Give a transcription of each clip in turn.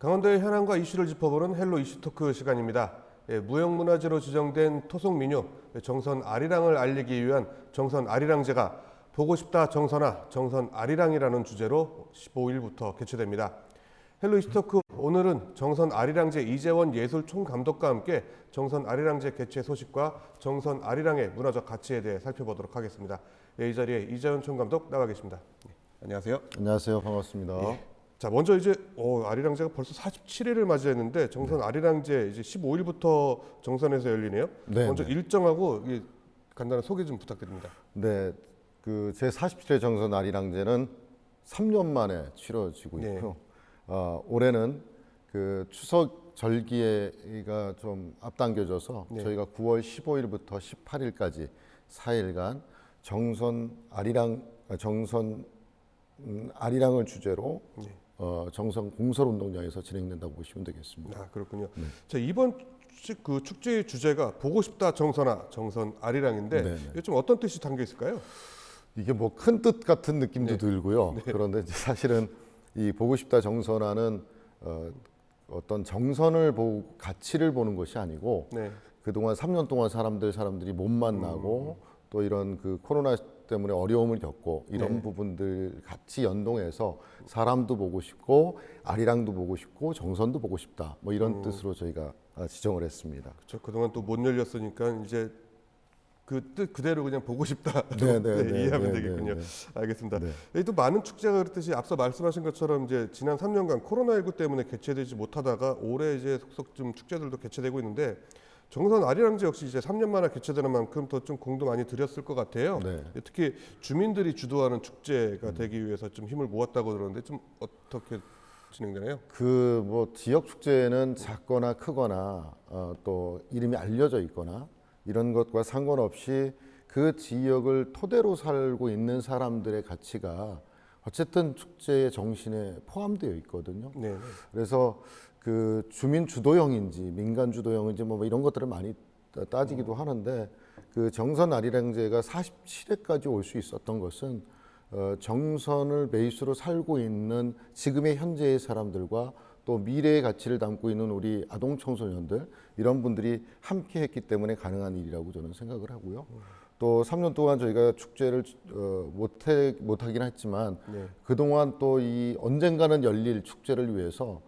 강원도의 현안과 이슈를 짚어보는 헬로 이슈토크 시간입니다. 무형문화재로 지정된 토속민요 정선 아리랑을 알리기 위한 정선 아리랑제가 보고 싶다 정선아, 정선 아리랑이라는 주제로 15일부터 개최됩니다. 헬로 이슈토크 오늘은 정선 아리랑제 이재원 예술총감독과 함께 정선 아리랑제 개최 소식과 정선 아리랑의 문화적 가치에 대해 살펴보도록 하겠습니다. 이 자리에 이재원 총감독 나와 계십니다. 안녕하세요. 안녕하세요. 반갑습니다. 자, 먼저 이제 아리랑제가 벌써 47회를 맞이했는데 정선 아리랑제 이제 15일부터 정선에서 열리네요. 네, 먼저 일정하고 간단한 소개 좀 부탁드립니다. 네, 그 제 47회 정선 아리랑제는 3년 만에 치러지고 있고요. 올해는 그 추석 절기가 좀 앞당겨져서 저희가 9월 15일부터 18일까지 4일간 정선 아리랑을 주제로 정선 공설운동장에서 진행된다고 보시면 되겠습니다. 아, 그렇군요. 자, 이번 그 축제의 주제가 보고 싶다 정선아, 정선 아리랑인데 이게 좀 어떤 뜻이 담겨 있을까요? 이게 뭐 큰 뜻 같은 느낌도 들고요. 그런데 이제 사실은 이 보고 싶다 정선아는 어떤 정선을 보고 가치를 보는 것이 아니고 그동안 3년 동안 사람들이 못 만나고 또 이런 그 코로나 때문에 어려움을 겪고 이런 부분들 같이 연동해서 사람도 보고 싶고 아리랑도 보고 싶고 정선도 보고 싶다 뭐 이런 뜻으로 저희가 지정을 했습니다. 그렇죠. 그동안 또 못 열렸으니까 이제 그 뜻 그대로 그냥 보고 싶다. 이해하면 되겠군요. 알겠습니다. 또 많은 축제가 그렇듯이 앞서 말씀하신 것처럼 이제 지난 3년간 코로나19 때문에 개최되지 못하다가 올해 이제 속속 좀 축제들도 개최되고 있는데 정선 아리랑제 역시 이제 3년 만에 개최되는 만큼 더 좀 공도 많이 들였을 것 같아요. 특히 주민들이 주도하는 축제가 되기 위해서 좀 힘을 모았다고 들었는데 좀 어떻게 진행되나요? 그 뭐 지역 축제는 작거나 크거나 또 이름이 알려져 있거나 이런 것과 상관없이 그 지역을 토대로 살고 있는 사람들의 가치가 어쨌든 축제의 정신에 포함되어 있거든요. 그래서 그 주민 주도형인지 민간 주도형인지 뭐 이런 것들을 많이 따지기도 하는데 그 정선 아리랑제가 47회까지 올 수 있었던 것은 정선을 베이스로 살고 있는 지금의 현재의 사람들과 또 미래의 가치를 담고 있는 우리 아동 청소년들 이런 분들이 함께 했기 때문에 가능한 일이라고 저는 생각을 하고요. 또 3년 동안 저희가 축제를 못하긴 했지만 그동안 또 이 언젠가는 열릴 축제를 위해서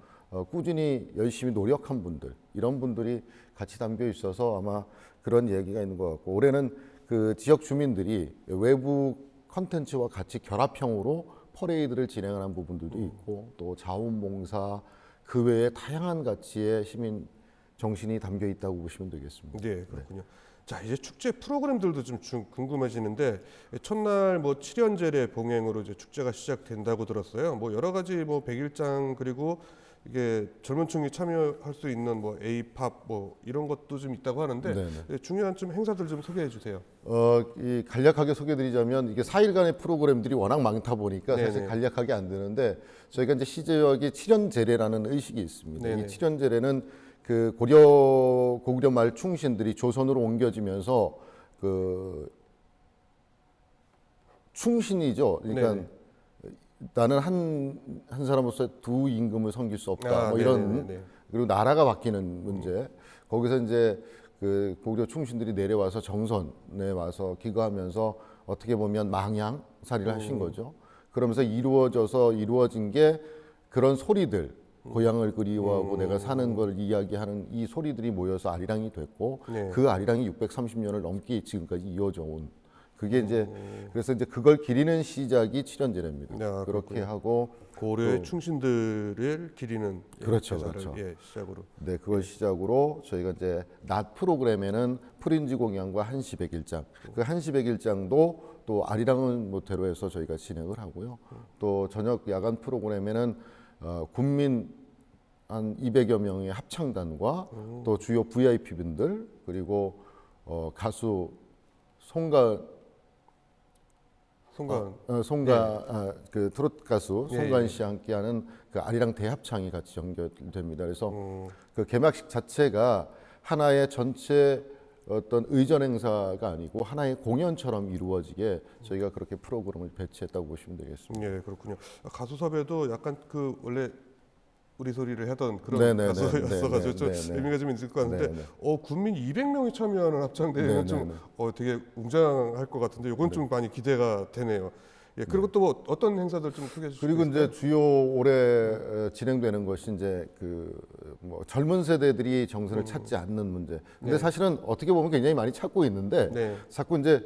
꾸준히 열심히 노력한 분들 이런 분들이 같이 담겨 있어서 아마 그런 얘기가 있는 것 같고 올해는 그 지역 주민들이 외부 컨텐츠와 같이 결합형으로 퍼레이드를 진행하는 부분들도 있고 또 자원봉사 그 외에 다양한 가치의 시민 정신이 담겨 있다고 보시면 되겠습니다. 네, 그렇군요. 자, 이제 축제 프로그램들도 좀 궁금해지는데 첫날 뭐 7연제례 봉행으로 이제 축제가 시작된다고 들었어요. 뭐 여러 가지 뭐 백일장 그리고 이게 젊은층이 참여할 수 있는 뭐 A팝 뭐 이런 것도 좀 있다고 하는데 중요한 좀 행사들 좀 소개해 주세요. 이 간략하게 소개드리자면 이게 4일간의 프로그램들이 워낙 많다 보니까 사실 간략하게 안 되는데 저희가 이제 시제역이 7연제례라는 의식이 있습니다. 이 7연제례는 그 고구려 말 충신들이 조선으로 옮겨지면서 그 충신이죠. 그러니까 나는 한 사람으로서 두 임금을 섬길 수 없다. 뭐 이런 그리고 나라가 바뀌는 문제. 거기서 이제 그 고구려 충신들이 내려와서 정선에 와서 기거하면서 어떻게 보면 망향살이를 하신 거죠. 그러면서 이루어진 게 그런 소리들. 고향을 그리워하고 내가 사는 걸 이야기하는 이 소리들이 모여서 아리랑이 됐고 그 아리랑이 630년을 넘게 지금까지 이어져 온 그게 이제 그래서 이제 그걸 기리는 시작이 7연제례입니다. 그렇게 하고 고려의 충신들을 기리는 그렇죠. 시작으로. 네, 그걸 시작으로 저희가 이제 낮 프로그램에는 프린지 공양과 한시 백일장 그 한시 백일장도 또 아리랑을 모태로 해서 저희가 진행을 하고요. 또 저녁 야간 프로그램에는 군민 한 200여 명의 합창단과 또 주요 VIP분들 그리고 가수 그 트로트 가수 송가은 씨와 함께하는 그 아리랑 대합창이 같이 연결됩니다. 그래서 그 개막식 자체가 하나의 전체 어떤 의전 행사가 아니고 하나의 공연처럼 이루어지게 저희가 그렇게 프로그램을 배치했다고 보시면 되겠습니다. 네, 그렇군요. 가수 섭외도 약간 그 원래 우리 소리를 하던 그런 네네네. 가수였어가지고 좀 네네네. 의미가 좀 있을 것 같은데 네네. 군민 200명이 참여하는 합창대회는 좀 네네네. 되게 웅장할 것 같은데 이건 좀 많이 기대가 되네요. 예, 그리고 또 어떤 행사들 좀 소개해 주실 수 그리고 있을까요? 이제 주요 올해 진행되는 것이 이제 그 뭐 젊은 세대들이 정선을 찾지 않는 문제. 근데 네. 사실은 어떻게 보면 굉장히 많이 찾고 있는데 네. 자꾸 이제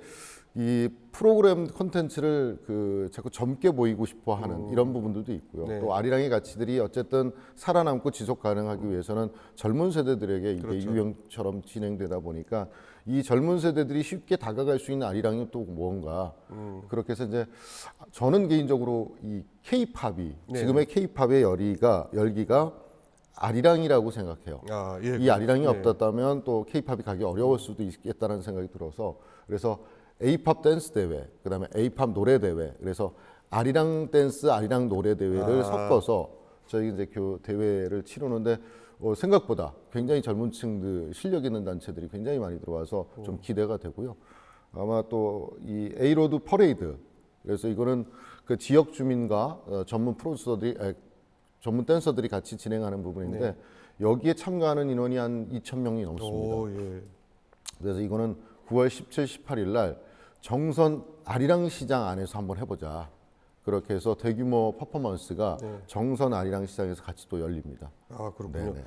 이 프로그램 콘텐츠를 그 자꾸 젊게 보이고 싶어 하는 이런 부분들도 있고요. 네. 또 아리랑의 가치들이 어쨌든 살아남고 지속 가능하기 위해서는 젊은 세대들에게 이게 그렇죠. 유행처럼 진행되다 보니까 이 젊은 세대들이 쉽게 다가갈 수 있는 아리랑이 또 뭔가 그렇게 해서 이제 저는 개인적으로 이 K-팝이 네. 지금의 K-팝의 열기가 아리랑이라고 생각해요. 아, 예, 이 아리랑이 네. 없었다면 또 K-팝이 가기 어려울 수도 있겠다는 생각이 들어서 그래서 A-팝 댄스 대회, 그다음에 A-팝 노래 대회, 그래서 아리랑 댄스, 아리랑 노래 대회를 섞어서 저희 이제 대회를 치르는데 생각보다 굉장히 젊은층들 실력 있는 단체들이 굉장히 많이 들어와서 좀 기대가 되고요. 아마 또 이 에이로드 퍼레이드, 그래서 이거는 그 지역 주민과 전문 프로듀서들이 전문 댄서들이 같이 진행하는 부분인데 여기에 참가하는 인원이 한 2,000명이 넘습니다. 오, 예. 그래서 이거는 9월 17, 18일 날 정선 아리랑 시장 안에서 한번 해보자. 그렇게 해서 대규모 퍼포먼스가 정선 아리랑 시장에서 같이 또 열립니다. 아, 그렇군요. 네네.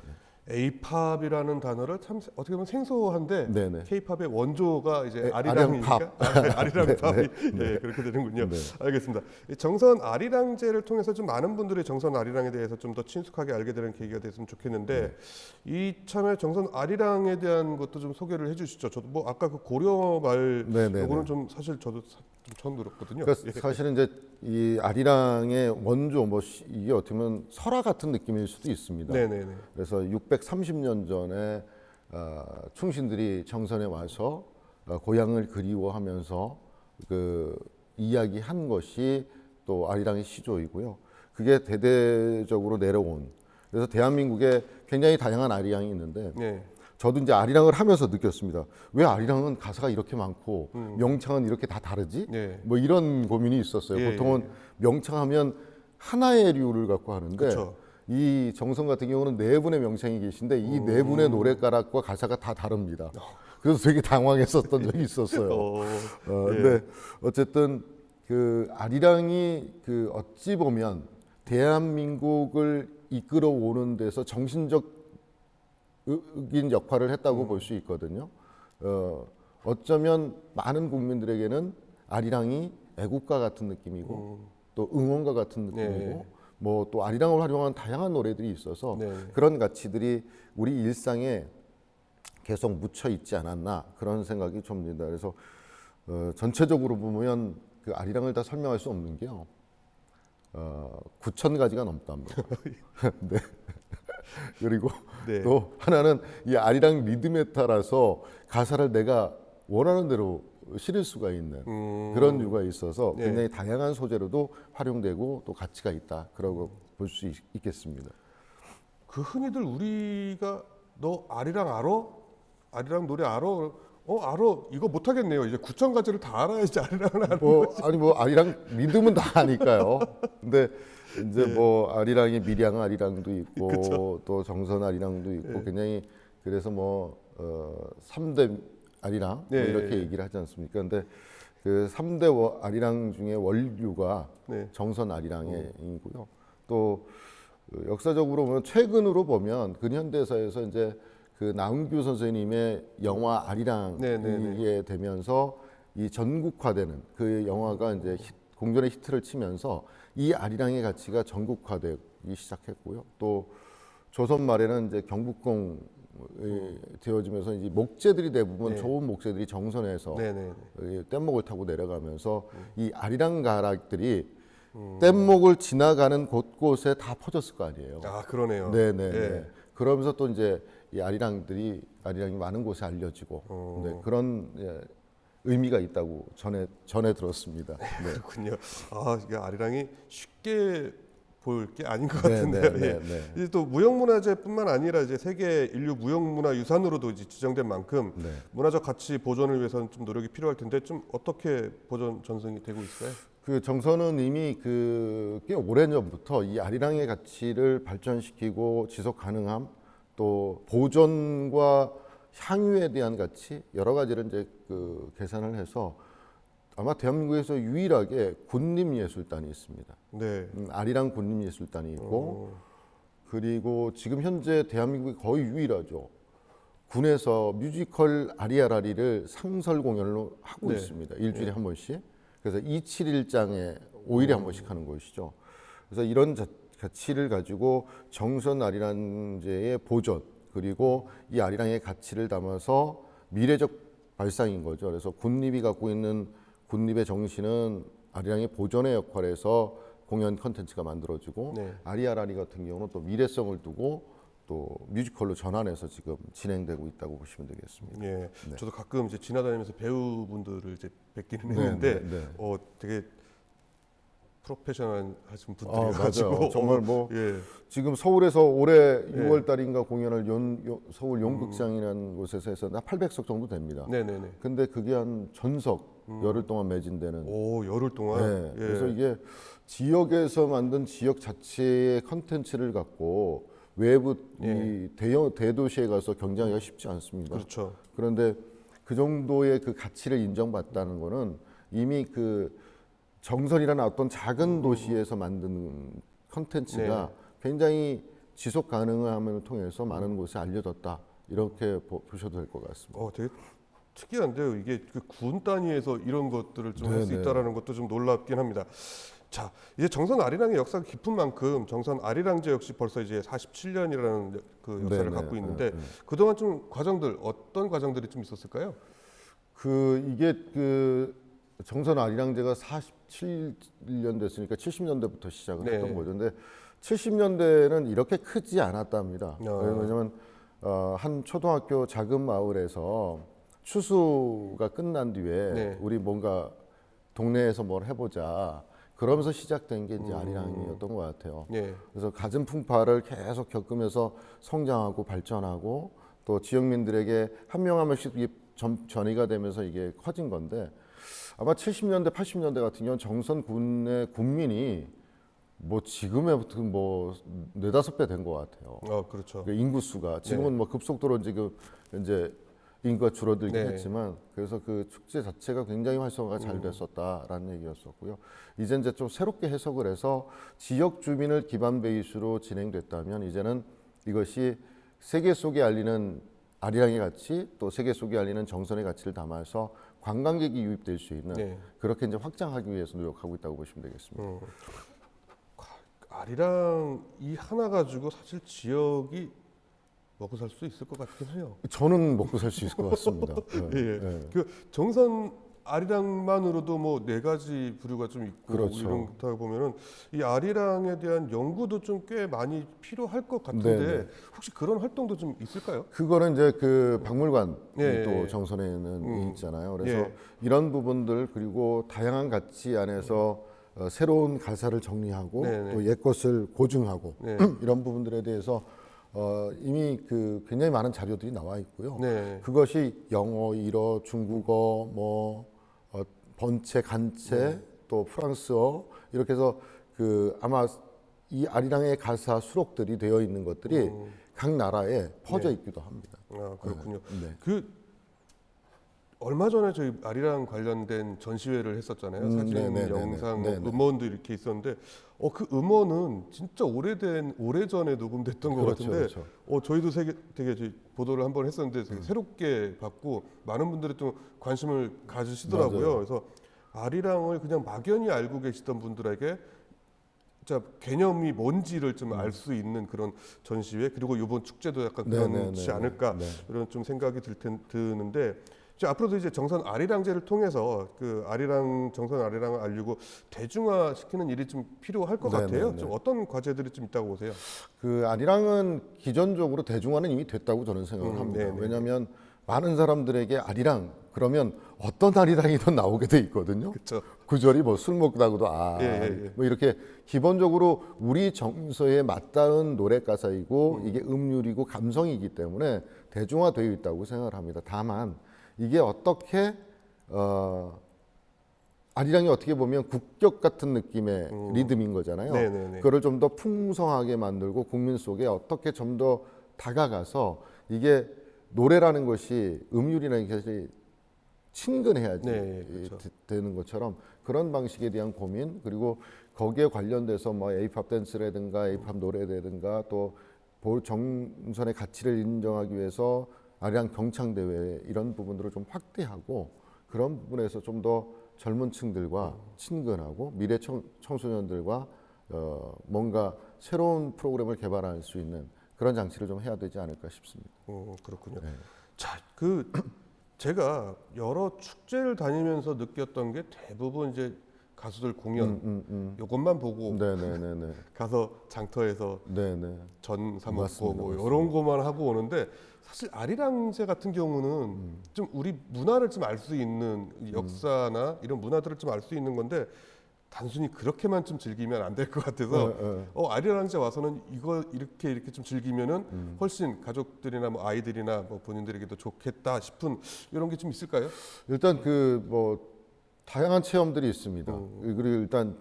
A-팝이라는 단어를 참 어떻게 보면 생소한데 네네. K-팝의 원조가 이제 네, 아리랑이니까 아리랑팝이 네. 그렇게 되는군요. 네. 알겠습니다. 이 정선 아리랑제를 통해서 좀 많은 분들이 정선 아리랑에 대해서 좀 더 친숙하게 알게 되는 계기가 됐으면 좋겠는데 이참에 정선 아리랑에 대한 것도 좀 소개를 해주시죠. 저도 뭐 아까 그 고려말 네네네. 요거는 좀 사실 저도 좀 처음 들었거든요. 그러니까 사실은 이제 이 아리랑의 원조 이게 어떻게 보면 설화 같은 느낌일 수도 있습니다. 네네네. 그래서 630년 전에 충신들이 정선에 와서 고향을 그리워하면서 그 이야기한 것이 또 아리랑의 시조이고요. 그게 대대적으로 내려온. 그래서 대한민국에 굉장히 다양한 아리랑이 있는데 네. 저도 이제 아리랑을 하면서 느꼈습니다. 왜 아리랑은 가사가 이렇게 많고 명창은 이렇게 다 다르지? 네. 뭐 이런 고민이 있었어요. 예, 보통은 명창하면 하나의 류를 갖고 하는데 그쵸. 이 정선 같은 경우는 네 분의 명창이 계신데 이 네 분의 노래가락과 가사가 다 다릅니다. 그래서 되게 당황했었던 적이 있었어요. 예. 근데 어쨌든 그 아리랑이 그 어찌 보면 대한민국을 이끌어 오는 데서 정신적 인 역할을 했다고 볼 수 있거든요. 어쩌면 많은 국민들에게는 아리랑이 애국가 같은 느낌이고 또 응원가 같은 느낌이고 네. 뭐 또 아리랑을 활용한 다양한 노래들이 있어서 네. 그런 가치들이 우리 일상에 계속 묻혀 있지 않았나 그런 생각이 좀 듭니다. 그래서 전체적으로 보면 그 아리랑을 다 설명할 수 없는 게요. 9,000가지가 넘답니다. 네. 그리고 네. 또 하나는 이 아리랑 리듬에 따라서 가사를 내가 원하는 대로 실을 수가 있는 그런 이유가 있어서 네. 굉장히 다양한 소재로도 활용되고 또 가치가 있다. 그러고 볼 수 있겠습니다. 그 흔히들 우리가 너 아리랑 알아? 아리랑 노래 알아? 알아. 이거 못 하겠네요. 이제 9,000가지를 다 알아야지 아리랑을 아는 거지. 아니 뭐 아리랑 리듬은 다 아니까요. 근데 이제 뭐 아리랑이 밀양 아리랑도 있고 또 정선 아리랑도 있고 굉장히 그래서 뭐 3대 아리랑 뭐 네. 이렇게 얘기를 하지 않습니까? 근데 그 3대 아리랑 중에 원류가 네. 정선 아리랑이고요. 또 역사적으로 보면 최근으로 보면 근현대사에서 이제 그 나은규 선생님의 영화 아리랑이 네. 되면서 이 전국화되는 그 영화가 이제 공전의 히트를 치면서 이 아리랑의 가치가 전국화되기 시작했고요. 또 조선 말에는 이제 경복궁 되어지면서 이제 목재들이 대부분 좋은 목재들이 정선에서 뗏목을 타고 내려가면서 이 아리랑 가락들이 뗏목을 지나가는 곳곳에 다 퍼졌을 거 아니에요. 아, 그러네요. 네네. 예. 그러면서 또 이제 이 아리랑이 많은 곳에 알려지고 네, 그런 의미가 있다고 전에 들었습니다. 네. 그렇군요. 아, 이게 아리랑이 쉽게 볼 게 아닌 것 네, 같은데요. 네, 예. 네, 네. 이제 또 무형문화재뿐만 아니라 이제 세계 인류 무형문화유산으로도 이제 지정된 만큼 네. 문화적 가치 보존을 위해서는 좀 노력이 필요할 텐데 좀 어떻게 보존 전승이 되고 있어요? 그 정선은 이미 꽤 오래전부터 이 아리랑의 가치를 발전시키고 지속 가능함, 또 보존과 향유에 대한 가치 여러 가지를 이제 계산을 해서 아마 대한민국에서 유일하게 군림예술단이 있습니다. 네. 아리랑 군림예술단이 있고 그리고 지금 현재 대한민국이 거의 유일하죠. 군에서 뮤지컬 아리아라리를 상설 공연으로 하고 네. 있습니다. 일주일에 한 번씩. 그래서 271장에 5일에 한 번씩 하는 것이죠. 그래서 이런 가치를 가지고 정선 아리랑제의 보존 그리고 이 아리랑의 가치를 담아서 미래적 발상인 거죠. 그래서 군립이 갖고 있는 군립의 정신은 아리랑의 보존의 역할에서 공연 컨텐츠가 만들어지고 네. 아리아라리 같은 경우는 또 미래성을 두고 또 뮤지컬로 전환해서 지금 진행되고 있다고 보시면 되겠습니다. 예. 네. 저도 가끔 이제 지나다니면서 배우분들을 이제 뵙기는 네, 했는데 네, 네. 되게 프로페셔널 하신 분들이 맞아요. 가지고 정말 뭐 예. 지금 서울에서 올해 6월 달인가 공연을 서울 용극장이라는 곳에서 해서 한 800석 정도 됩니다. 네네네. 근데 그게 한 전석 열흘 동안 매진되는. 오, 열흘 동안. 네. 예. 그래서 이게 지역에서 만든 지역 자체의 컨텐츠를 갖고 외부 이 대도시에 가서 경쟁하기가 쉽지 않습니다. 그렇죠. 그런데 그 정도의 그 가치를 인정받다는 거는 이미 정선이라는 어떤 작은 도시에서 만드는 컨텐츠가 굉장히 지속 가능함을 통해서 많은 곳에 알려졌다. 이렇게 보셔도 될 것 같습니다. 되게 특이한데요. 이게 군 단위에서 이런 것들을 좀 할 수 네네. 있다라는 것도 좀 놀랍긴 합니다. 자, 이제 정선 아리랑의 역사가 깊은 만큼 정선 아리랑제 역시 벌써 이제 47년이라는 그 역사를 네네. 갖고 있는데 네. 그동안 좀 어떤 과정들이 좀 있었을까요? 이게 정선 아리랑제가 47년 됐으니까 70년대부터 시작을 네. 했던 거죠. 근데 70년대는 이렇게 크지 않았답니다. 아. 왜냐하면 한 초등학교 작은 마을에서 추수가 끝난 뒤에 네. 우리 뭔가 동네에서 뭘 해보자. 그러면서 시작된 게 이제 아리랑이었던 것 같아요. 예. 그래서 갖은 풍파를 계속 겪으면서 성장하고 발전하고 또 지역민들에게 한 명 한 명씩 전이가 되면서 이게 커진 건데 아마 70년대, 80년대 같은 경우는 정선 군의 군민이 뭐 지금에 뭐 4-5배 된 것 같아요. 그렇죠. 그 인구수가 지금은 뭐 급속도로 이제 인구가 줄어들긴 네. 했지만 그래서 그 축제 자체가 굉장히 활성화가 잘 됐었다라는 얘기였었고요. 이제 좀 새롭게 해석을 해서 지역 주민을 기반 베이스로 진행됐다면 이제는 이것이 세계 속에 알리는 아리랑의 가치 또 세계 속에 알리는 정선의 가치를 담아서 관광객이 유입될 수 있는 그렇게 이제 확장하기 위해서 노력하고 있다고 보시면 되겠습니다. 아리랑 이 하나 가지고 사실 지역이 먹고 살 수 있을 것 같긴 해요. 저는 먹고 살 수 있을 것 같습니다. 예. 그 정선 아리랑만으로도 뭐 4가지 부류가 좀 있고 그렇죠. 이런다 보면은 이 아리랑에 대한 연구도 좀 꽤 많이 필요할 것 같은데 네네. 혹시 그런 활동도 좀 있을까요? 그거는 이제 박물관이 예, 또 예. 정선에는 있잖아요. 그래서 예. 이런 부분들 그리고 다양한 가치 안에서 새로운 가사를 정리하고 네네. 또 옛것을 고증하고 네. 이런 부분들에 대해서 이미 굉장히 많은 자료들이 나와 있고요. 네. 그것이 영어, 일어, 중국어, 번체, 간체, 또 프랑스어 이렇게 해서 아마 이 아리랑의 가사 수록들이 되어 있는 것들이 각 나라에 퍼져 있기도 합니다. 그렇군요. 네. 얼마 전에 저희 아리랑 관련된 전시회를 했었잖아요. 사진, 네네네네. 영상, 네네. 음원도 이렇게 있었는데 그 음원은 진짜 오래전에 녹음됐던 것 그렇죠, 같은데 그렇죠. 저희도 되게 저희 보도를 한번 했었는데 되게 새롭게 봤고 많은 분들이 또 관심을 가지시더라고요. 맞아요. 그래서 아리랑을 그냥 막연히 알고 계시던 분들에게 진짜 개념이 뭔지를 좀 알 수 있는 그런 전시회 그리고 이번 축제도 약간 그렇지 않을까 이런 좀 생각이 드는데 이제 앞으로도 이제 정선 아리랑제를 통해서 정선 아리랑을 알리고 대중화 시키는 일이 좀 필요할 것 같아요. 좀 어떤 과제들이 좀 있다고 보세요? 아리랑은 기존적으로 대중화는 이미 됐다고 저는 생각을 합니다. 네네. 왜냐하면 많은 사람들에게 아리랑 그러면 어떤 아리랑이든 나오게 돼 있거든요. 그렇죠. 구절이 뭐 술 먹다고도 뭐 이렇게 기본적으로 우리 정서에 맞닿은 노래 가사이고 이게 음률이고 감성이기 때문에 대중화되어 있다고 생각을 합니다. 다만 이게 어떻게 아리랑이 어떻게 보면 국격 같은 느낌의 리듬인 거잖아요. 네네네. 그거를 좀 더 풍성하게 만들고 국민 속에 어떻게 좀 더 다가가서 이게 노래라는 것이 음율이라는 것이 친근해야지 네, 그렇죠. 되는 것처럼 그런 방식에 대한 고민 그리고 거기에 관련돼서 뭐 에이팝 댄스라든가 에이팝 노래라든가 또 정선의 가치를 인정하기 위해서 아리랑 경창대회 이런 부분들을 좀 확대하고 그런 부분에서 좀 더 젊은 층들과 친근하고 미래 청소년들과 뭔가 새로운 프로그램을 개발할 수 있는 그런 장치를 좀 해야 되지 않을까 싶습니다. 그렇군요. 네. 자, 제가 여러 축제를 다니면서 느꼈던 게 대부분 이제 가수들 공연 요것만 보고 네네네네. 가서 장터에서 네네. 전 사 먹고 맞습니다, 뭐 맞습니다. 이런 거만 하고 오는데 사실 아리랑제 같은 경우는 좀 우리 문화를 좀 알 수 있는 이 역사나 이런 문화들을 좀 알 수 있는 건데 단순히 그렇게만 좀 즐기면 안 될 것 같아서 아리랑제 와서는 이거 이렇게 좀 즐기면은 훨씬 가족들이나 뭐 아이들이나 뭐 본인들에게도 좋겠다 싶은 이런 게 좀 있을까요? 일단 그 뭐 다양한 체험들이 있습니다. 그리고 일단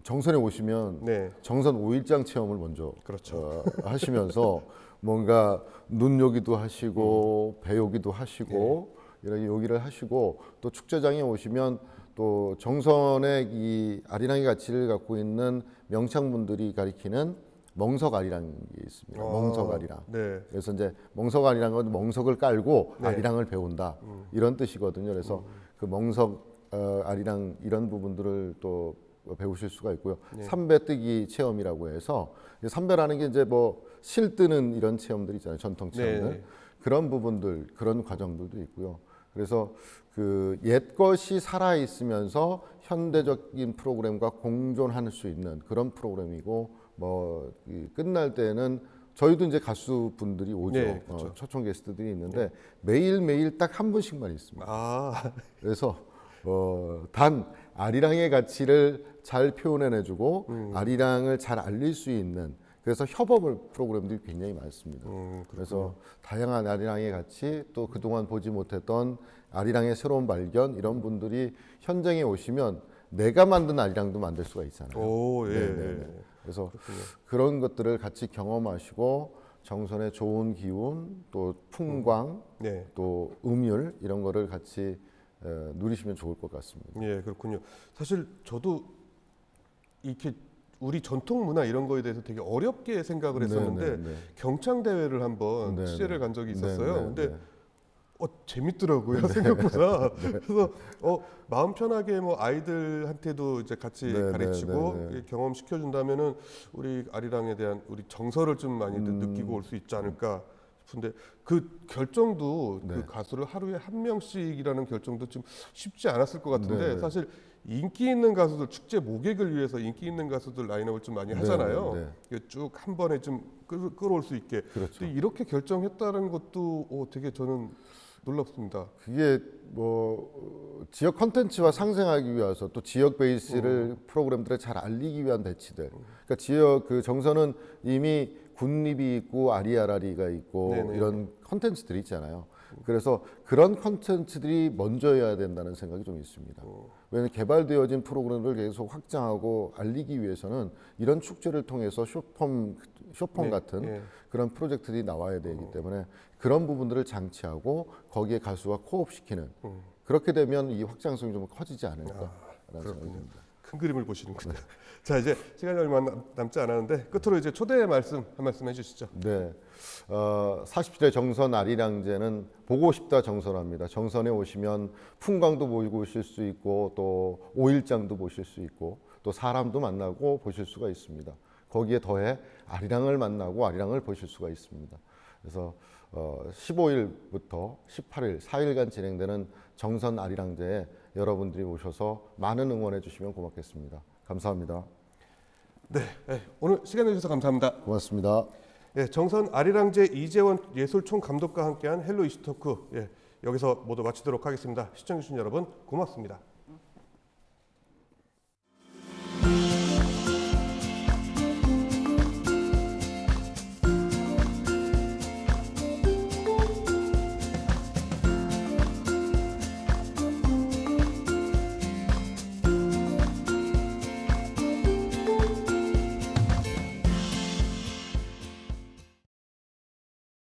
정선에 오시면 네, 정선 5일장 체험을 먼저 그렇죠. 하시면서 뭔가 눈 요기도 하시고 배 요기도 하시고 이렇게 요기를 하시고 또 축제장에 오시면 또 정선의 이 아리랑의 가치를 갖고 있는 명창분들이 가리키는 멍석 아리랑이 있습니다. 멍석 아리랑. 네. 그래서 이제 멍석 아리랑은 멍석을 깔고 네. 아리랑을 배운다 이런 뜻이거든요. 그래서 그 멍석 아리랑 이런 부분들을 또 배우실 수가 있고요. 삼배 뜨기 체험이라고 해서 삼배라는 게 이제 뭐 실 뜨는 이런 체험들 있잖아요. 전통 체험들. 네. 그런 부분들 그런 과정들도 있고요. 그래서 그 옛것이 살아 있으면서 현대적인 프로그램과 공존할 수 있는 그런 프로그램이고 뭐 끝날 때는 저희도 이제 가수분들이 오죠. 네, 그렇죠. 초청 게스트들이 있는데 매일 딱 한 분씩만 있습니다. 아, 그래서 단 아리랑의 가치를 잘 표현해내주고 아리랑을 잘 알릴 수 있는 그래서 협업을 프로그램들이 굉장히 많습니다. 그래서 다양한 아리랑의 가치 또 그동안 보지 못했던 아리랑의 새로운 발견 이런 분들이 현장에 오시면 내가 만든 아리랑도 만들 수가 있잖아요. 오, 예. 네네네. 그래서 그런 것들을 같이 경험하시고 정선의 좋은 기운 또 풍광 네. 또 음율 이런 거를 같이 누리시면 좋을 것 같습니다. 예, 그렇군요. 사실 저도 이렇게 우리 전통 문화 이런 거에 대해서 되게 어렵게 생각을 했었는데 네. 경창 대회를 한번 네, 취재를 네. 간 적이 있었어요. 네, 근데 네. 재밌더라고요 생각보다. 그래서 마음 편하게 뭐 아이들한테도 이제 같이 네, 가르치고 네. 경험 시켜준다면은 우리 아리랑에 대한 우리 정서를 좀 많이 느끼고 올 수 있지 않을까 싶은데 그 결정도 네. 그 가수를 하루에 한 명씩이라는 결정도 좀 쉽지 않았을 것 같은데 네. 사실 인기 있는 가수들 축제 모객을 위해서 인기 있는 가수들 라인업을 좀 많이 하잖아요. 쭉 한 번에 좀 끌어올 수 있게. 그렇죠. 근데 이렇게 결정했다는 것도 되게 저는 놀랍습니다. 그게 뭐 지역 컨텐츠와 상생하기 위해서 또 지역 베이스를 프로그램들에 잘 알리기 위한 배치들. 그러니까 지역 그 정선은 이미 군립이 있고 아리아라리가 있고 네네. 이런 컨텐츠들이 있잖아요. 그래서 그런 컨텐츠들이 먼저여야 된다는 생각이 좀 있습니다. 왜냐하면 개발되어진 프로그램을 계속 확장하고 알리기 위해서는 이런 축제를 통해서 쇼폼 네, 같은 네. 그런 프로젝트들이 나와야 되기 때문에 그런 부분들을 장치하고 거기에 가수와 코업시키는 그렇게 되면 이 확장성이 좀 커지지 않을까라는 생각이 듭니다. 큰 그림을 보시는군요. 자, 이제 시간이 얼마 남지 않았는데 끝으로 이제 초대의 말씀 한 말씀 해주시죠. 네, 40대 정선 아리랑제는 보고 싶다 정선합니다. 정선에 오시면 풍광도 보실 수 있고 또 오일장도 보실 수 있고 또 사람도 만나고 보실 수가 있습니다. 거기에 더해 아리랑을 만나고 아리랑을 보실 수가 있습니다. 그래서 15일부터 18일 4일간 진행되는 정선 아리랑제에 여러분들이 오셔서 많은 응원해 주시면 고맙겠습니다. 감사합니다. 네, 오늘 시간 내주셔서 감사합니다. 고맙습니다. 예, 정선 아리랑제 이재원 예술총감독과 함께한 헬로 이슈토크 여기서 모두 마치도록 하겠습니다. 시청해주신 여러분 고맙습니다.